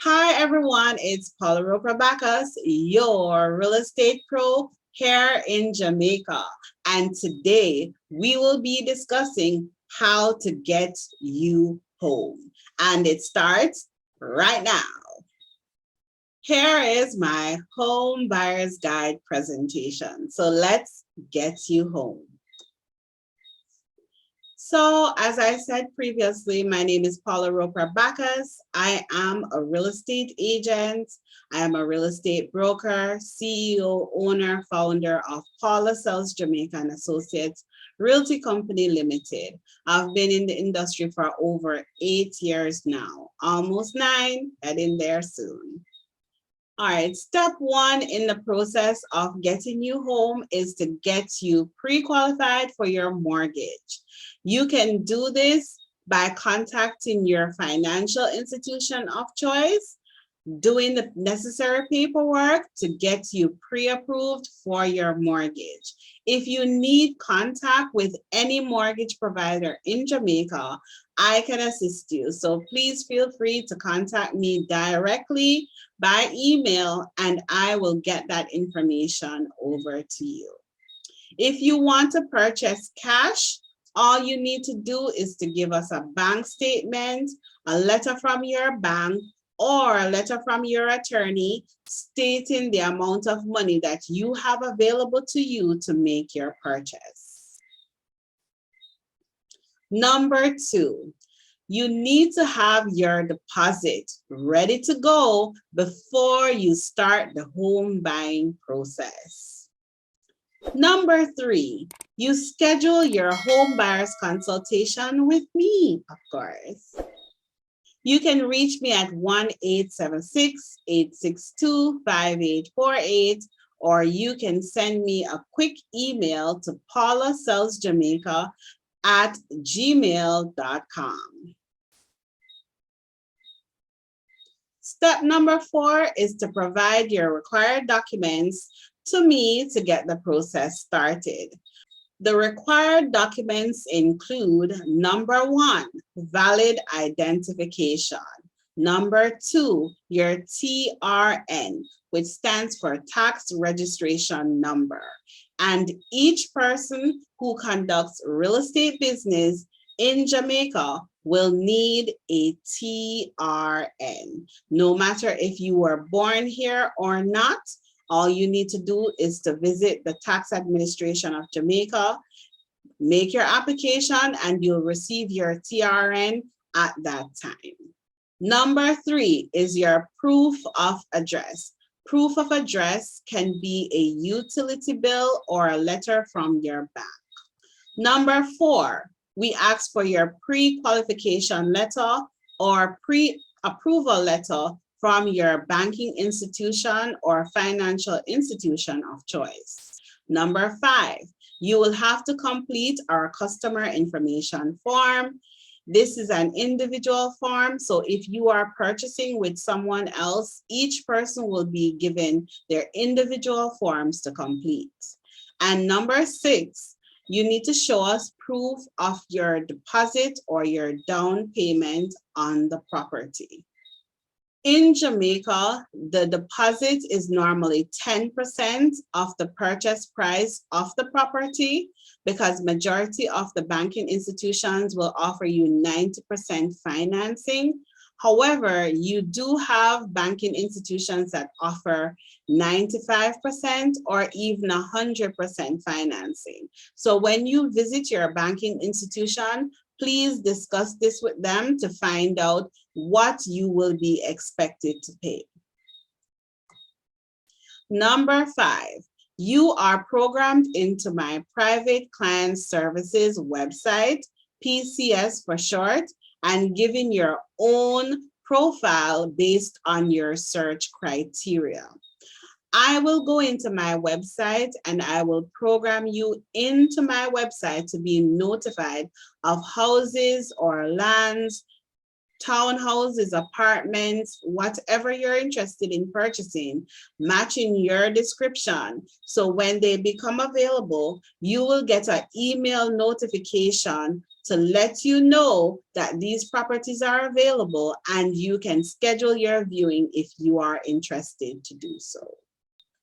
Hi everyone, it's Paula Roper Bacchas, your real estate pro here in Jamaica. And today we will be discussing how to get you home. And it starts right now. Here is my home buyer's guide presentation. So let's get you home. So as I said previously, my name is Paula Roper Bacchas. I am a real estate agent. I am a real estate broker, CEO, owner, founder of Paula Sells Jamaica and Associates Realty Company Limited. I've been in the industry for over 8 years now, almost 9, heading there soon. All right, step one in the process of getting you home is to get you pre-qualified for your mortgage. You can do this by contacting your financial institution of choice, doing the necessary paperwork to get you pre-approved for your mortgage. If you need contact with any mortgage provider in Jamaica, I can assist you. So please feel free to contact me directly by email and I will get that information over to you. If you want to purchase cash, all you need to do is to give us a bank statement, a letter from your bank, or a letter from your attorney stating the amount of money that you have available to you to make your purchase. Number 2, you need to have your deposit ready to go before you start the home buying process. Number 3, you schedule your home buyer's consultation with me, of course. You can reach me at 1-876-862-5848, or you can send me a quick email to paulasellsjamaica@gmail.com. Step number 4 is to provide your required documents to me to get the process started. The required documents include number 1, valid identification. Number 2, your TRN, which stands for tax registration number. And each person who conducts real estate business in Jamaica will need a TRN. No matter if you were born here or not, all you need to do is to visit the Tax Administration of Jamaica, make your application, and you'll receive your TRN at that time. Number 3 is your proof of address. Proof of address can be a utility bill or a letter from your bank. Number 4, we ask for your pre-qualification letter or pre-approval letter from your banking institution or financial institution of choice. Number 5, you will have to complete our customer information form. This is an individual form, so if you are purchasing with someone else, each person will be given their individual forms to complete. And number 6, you need to show us proof of your deposit or your down payment on the property. In Jamaica, the deposit is normally 10% of the purchase price of the property because majority of the banking institutions will offer you 90% financing. However, you do have banking institutions that offer 95% or even 100% financing. So when you visit your banking institution, please discuss this with them to find out what you will be expected to pay. Number 5, you are programmed into my private client services website, PCS for short, and given your own profile based on your search criteria. I will go into my website and I will program you into my website to be notified of houses or lands, townhouses, apartments, whatever you're interested in purchasing, matching your description. So when they become available, you will get an email notification to let you know that these properties are available and you can schedule your viewing if you are interested to do so.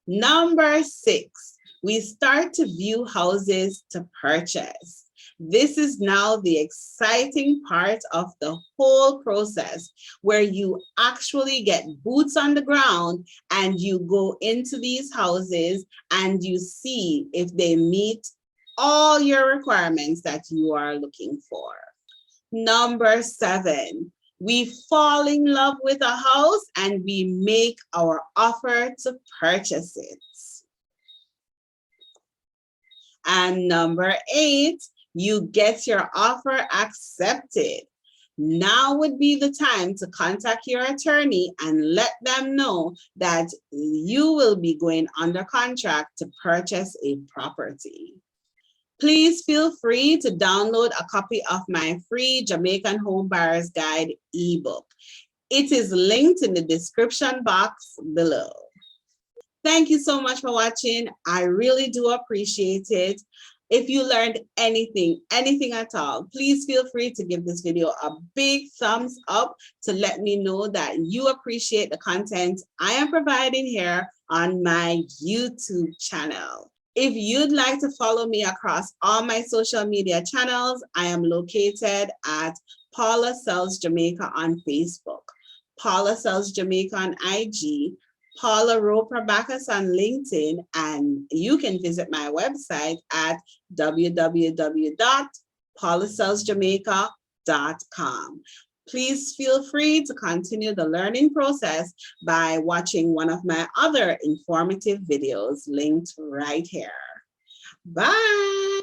Number 6, we start to view houses to purchase. This is now the exciting part of the whole process where you actually get boots on the ground and you go into these houses and you see if they meet all your requirements that you are looking for. Number 7, we fall in love with a house and we make our offer to purchase it. And number 8, you get your offer accepted. Now would be the time to contact your attorney and let them know that you will be going under contract to purchase a property. Please feel free to download a copy of my free Jamaican Home Buyers Guide ebook. It is linked in the description box below. Thank you so much for watching. I really do appreciate it. If you learned anything at all, please feel free to give this video a big thumbs up to let me know that you appreciate the content I am providing here on my YouTube channel. If you'd like to follow me across all my social media channels, I am located at Paula Sells Jamaica on Facebook, Paula Sells Jamaica on IG, Paula Roper Bacchas on LinkedIn, and you can visit my website at www.paulasellsjamaica.com. Please feel free to continue the learning process by watching one of my other informative videos linked right here. Bye.